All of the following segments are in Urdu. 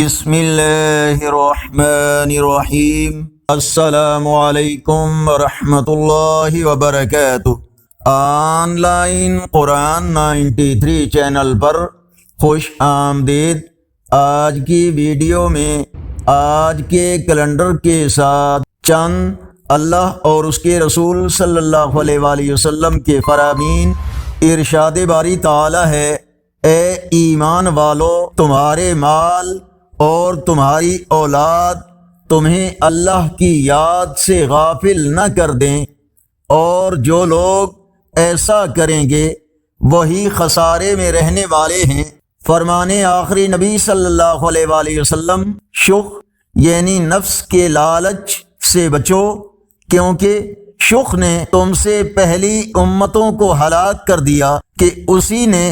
بسم اللہ الرحمن الرحیم۔ السلام علیکم ورحمۃ اللہ وبرکاتہ۔ آن لائن قرآن 93 چینل پر خوش آمدید۔ آج کی ویڈیو میں آج کے کیلنڈر کے ساتھ چند اللہ اور اس کے رسول صلی اللہ علیہ وآلہ وسلم کے فرامین ارشاد باری تعالی ہے، اے ایمان والو، تمہارے مال اور تمہاری اولاد تمہیں اللہ کی یاد سے غافل نہ کر دیں، اور جو لوگ ایسا کریں گے وہی خسارے میں رہنے والے ہیں۔ فرمانے آخری نبی صلی اللہ علیہ وآلہ وسلم، شخ یعنی نفس کے لالچ سے بچو، کیونکہ شخ نے تم سے پہلی امتوں کو ہلاک کر دیا کہ اسی نے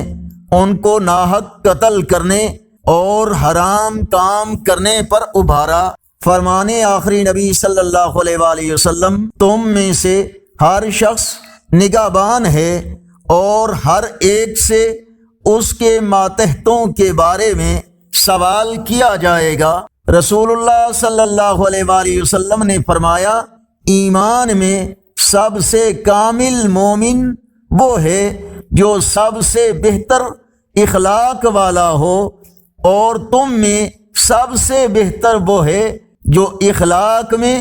ان کو ناحق قتل کرنے اور حرام کام کرنے پر ابھارا۔ فرمانے آخری نبی صلی اللہ علیہ وآلہ وسلم، تم میں سے ہر شخص نگہبان ہے اور ہر ایک سے اس کے ماتحتوں کے بارے میں سوال کیا جائے گا۔ رسول اللہ صلی اللہ علیہ وآلہ وسلم نے فرمایا، ایمان میں سب سے کامل مومن وہ ہے جو سب سے بہتر اخلاق والا ہو، اور تم میں سب سے بہتر وہ ہے جو اخلاق میں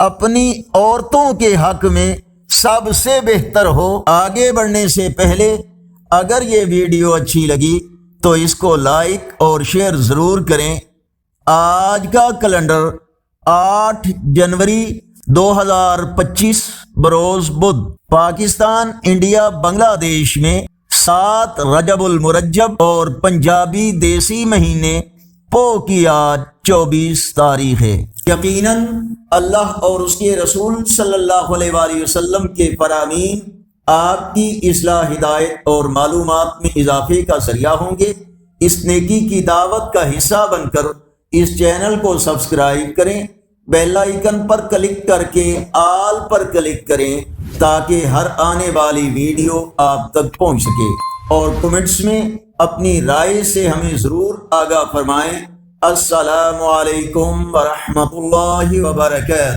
اپنی عورتوں کے حق میں سب سے بہتر ہو۔ آگے بڑھنے سے پہلے اگر یہ ویڈیو اچھی لگی تو اس کو لائک اور شیئر ضرور کریں۔ آج کا کیلنڈر 8 جنوری 2025 بروز بدھ، پاکستان، انڈیا، بنگلہ دیش میں 7 رجب المرجب اور پنجابی دیسی مہینے پو کی آج 24 تاریخ ہے۔ یقیناً اللہ اور اس کے رسول صلی اللہ علیہ وآلہ وسلم کے فرامین آپ کی اصلاح، ہدایت اور معلومات میں اضافے کا ذریعہ ہوں گے۔ اس نیکی کی دعوت کا حصہ بن کر اس چینل کو سبسکرائب کریں، بیل آئیکن پر کلک کر کے آل پر کلک کریں تاکہ ہر آنے والی ویڈیو آپ تک پہنچ سکے، اور کمنٹس میں اپنی رائے سے ہمیں ضرور آگاہ فرمائیں۔ السلام علیکم ورحمۃ اللہ وبرکاتہ۔